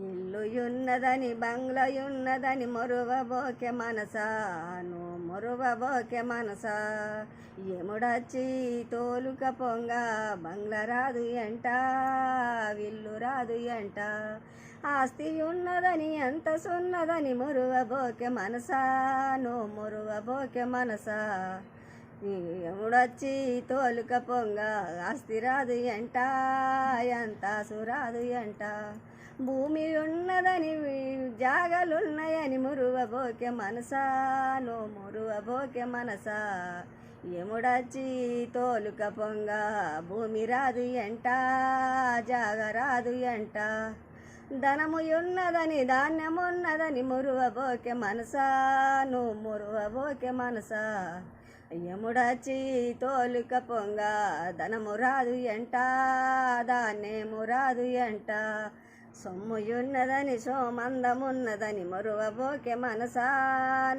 ఇల్లుయున్నదని బంగ్లయున్నదని మొరువబోకె మనసా, నువ్వు మొరువబోకె మనసా. ఎముడచ్చి తోలుక పొంగ బంగ్ల రాదు ఎంట, విల్లు రాదు ఎంట. ఆస్తి ఉన్నదని ఎంత సున్నదని మొరువబోకె మనసా, నువ్వు మొరువబోకె మనసా. ఎముడొచ్చి తోలుక పొంగ ఆస్తి రాదు ఎంట, ఎంత సురాదు ఎంట. భూమి ఉన్నదని జాగలున్నాయని మురువబోకె మనసా, నువ్వు మురువబోకె మనసా. ఎముడచ్చి తోలుక పొంగ భూమి రాదు ఎంట, జాగ రాదు ఎంట. ధనము ఉన్నదని ధాన్యమున్నదని మురువబోకె మనసా, నువ్వు మురువబోకె మనసా. యముడచ్చి తోలుక పొంగ ధనము రాదు ఎంట, ధాన్యము రాదు ఎంట. సొమ్ముయున్నదని సోమందమున్నదని మొరువబోకె మనసా,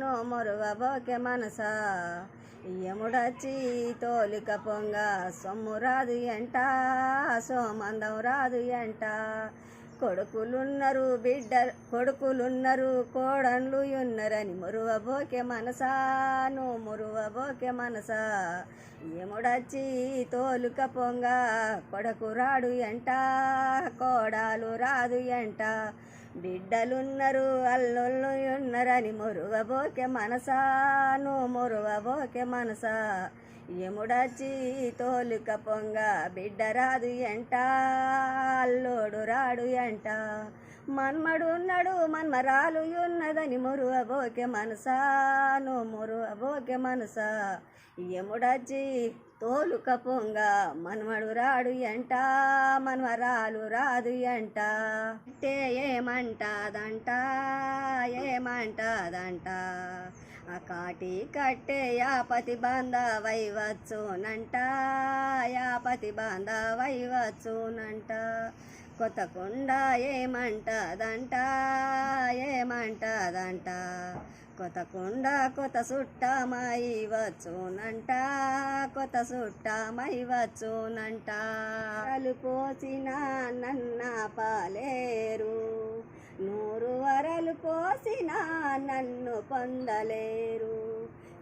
నువ్వు మొరువబోకె మనసా. యముడచ్చి తోలుక పొంగ సొమ్ము రాదు ఎంట, సోమందం రాదు ఎంట. కొడుకులున్నరు కోడన్లు ఉన్నరని మురువబోకె మనసా, నువ్వు మురువబోకె మనసా. ఎముడచ్చి తోలుక పొంగ కొడుకు రాడు ఎంట, కోడాలు రాదు ఎంట. బిడ్డలున్నరు అల్లుళ్ళు ఉన్నరని మురువబోకె మనసా, నువ్వు మురువబోకె మనసా. ఎముడచ్చి తోలుక పొంగ బిడ్డ రాదు ఎంట, అల్లుడు రాడు ఎంట. మన్మడున్నడు మన్మరాలు ఉన్నదని మురువబోకె మనసా, నువ్వు మురువబోకె మనసా. ఎముడచ్చి తోలుక పొంగ మన్మడు రాడు ఎంట, మన్మరాలు రాదు ఎంట. అంటే ఏమంటాదంట, ఏమంటాదంట. ఆ కాటి కట్టే యాపతి బాంధవై వచ్చునంట, యాపతి బాంధవై వచ్చునంట. కొత్త కొండ ఏమంటదంట, ఏమంటదంట. కొత్త కొండ కొత్త సుట్టమై వచ్చునంట, కొత్త సుట్టమై వచ్చునంట. పాలు పోసిన నన్న పాలేరు, 100 వరలు పోసిన నన్ను పొందలేరు.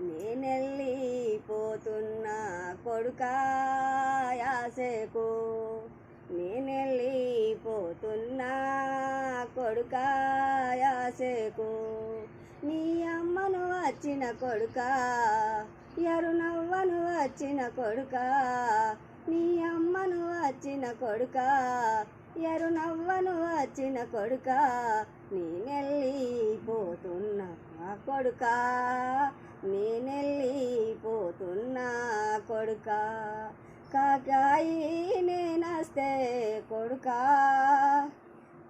నేనెళ్ళిపోతున్నా కొడుకా యాసేకు, నేనెళ్ళిపోతున్నా కొడుకా యాసేకు. నీ అమ్మను వచ్చిన కొడుకా, ఎరునవ్వను వచ్చిన కొడుకా. నీ అమ్మను వచ్చిన కొడుకా, ఎరునవ్వను వచ్చిన కొడుకా. నేనెళ్ళిపోతున్నా కొడుకా, నేనెళ్ళిపోతున్నా కొడుకా. కాకాయి నేనస్తే కొడుకా,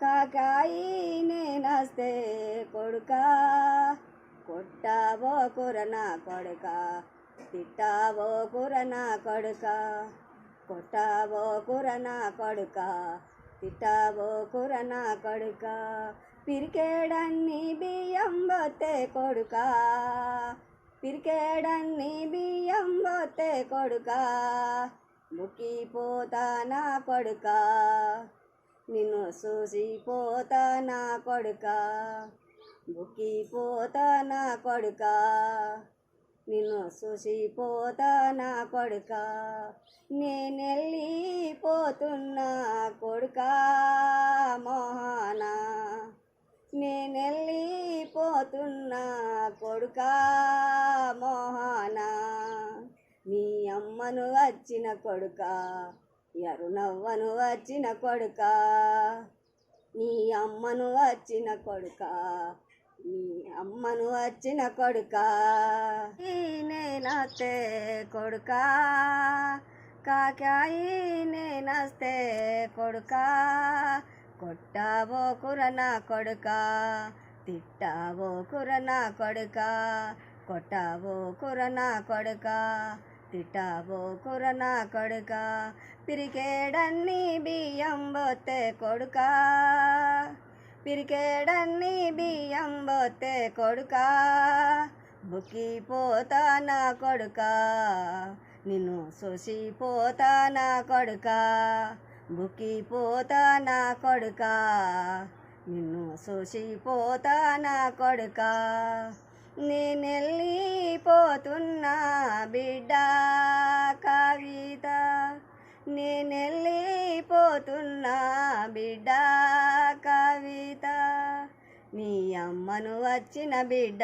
కాకాయి నేనస్తే కొడుకా. కొట్టావో కురనా కొడుకా, తిట్టావో కురనా కొడుకా. కొట్టావో కురనా కొడుకా, తిట్టావో కురనా కొడుకా. పిరికేడన్ని బియ్యం బొత్తే కొడుకా, పిరికేడన్ని బియ్యం బొత్తే కొడుకా. బుక్కిపోతానా కొడుకా, నిన్ను చూసిపోతానా కొడుకా. బుక్కిపోతానా కొడుకా, నిన్ను చూసిపోతానా కొడుకా. నేనెళ్ళిపోతున్నా కొడుకా మోహనా, నేనెళ్ళిపోతున్నా కొడుకా మోహనా. నీ అమ్మను వచ్చిన కొడుకా, ఎరునవ్వను వచ్చిన కొడుకా. నీ అమ్మను వచ్చిన కొడుకా, నీ అమ్మను వచ్చిన కొడుకా. నేనస్తే కొడుకా, కాకాయి నేనస్తే కొడుకా. కొట్టావో కురనా కొడుకా, తిట్టావో కురనా కొడుకా. కొట్టావో కురనా కొడుకా, తిట్టావో కురనా కొడుకా. పిరికేడన్ని బియ్యం బొత్తే కొడుకా, పిరికేడన్ని బియ్యం బొత్తే కొడుకా. బుక్కిపోతానా కొడుకా, నిన్ను చూసిపోతానా కొడుకా. బుక్కిపోతానా కొడుకా, నిన్ను చూసిపోతానా కొడుకా నేనెళ్ళిపోతున్నా బిడ్డ కవిత నేనెళ్ళిపోతున్నా బిడ్డ కవిత నీ అమ్మను వచ్చిన బిడ్డ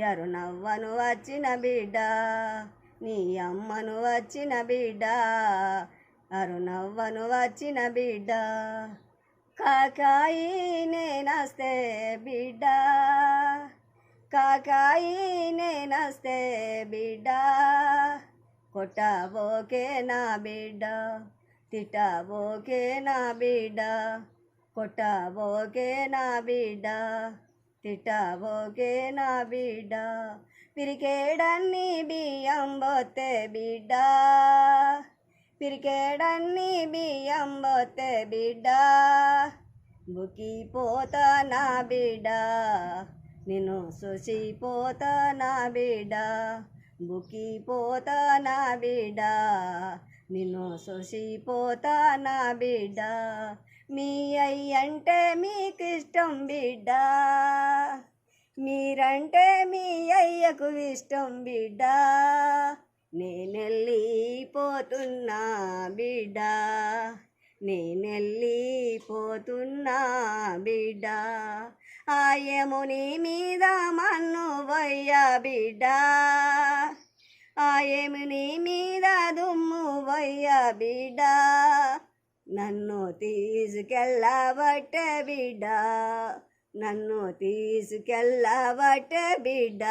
ఎరునవ్వను వచ్చిన బిడ్డ నీ అమ్మను వచ్చిన బిడ్డ అరునవ్వను వచ్చిన బిడ్డ కాకాయి నేనస్తే బిడ్డ కాకాయి నేనస్తే బిడ్డ కొట్టబోకే నా బిడ్డ తిట్టబోకే నా బిడ్డ కొట్టబోకే నా బిడ్డ తిట్టబోకే నా బిడ్డ పిరికేడన్ని బియ్యం బొత్తే బిడ్డ పిరికేడన్ని బియ్యం బొత్తే బిడ్డ బుకిపోతా నా బిడ్డ నిన్ను చూసిపోతా నా బిడ్డ బుకిపోతా నా బిడ్డ నిన్ను చూసిపోతా నా బిడ్డ మీ అయ్యంటే మీకు ఇష్టం బిడ్డ మీరంటే మీ అయ్యకు ఇష్టం బిడ్డ నేనెళ్ళిపోతున్నా బిడ్డ నేనెళ్ళిపోతున్నా బిడ్డ ఆ యముని మీద మన్ను వయ్య బిడ్డ ఆ యముని మీద దుమ్ము వయ్య బిడ్డ నన్ను తీసుకెళ్ళబట్టే బిడ్డ నన్ను తీసుకెళ్ళబట్టే బిడ్డ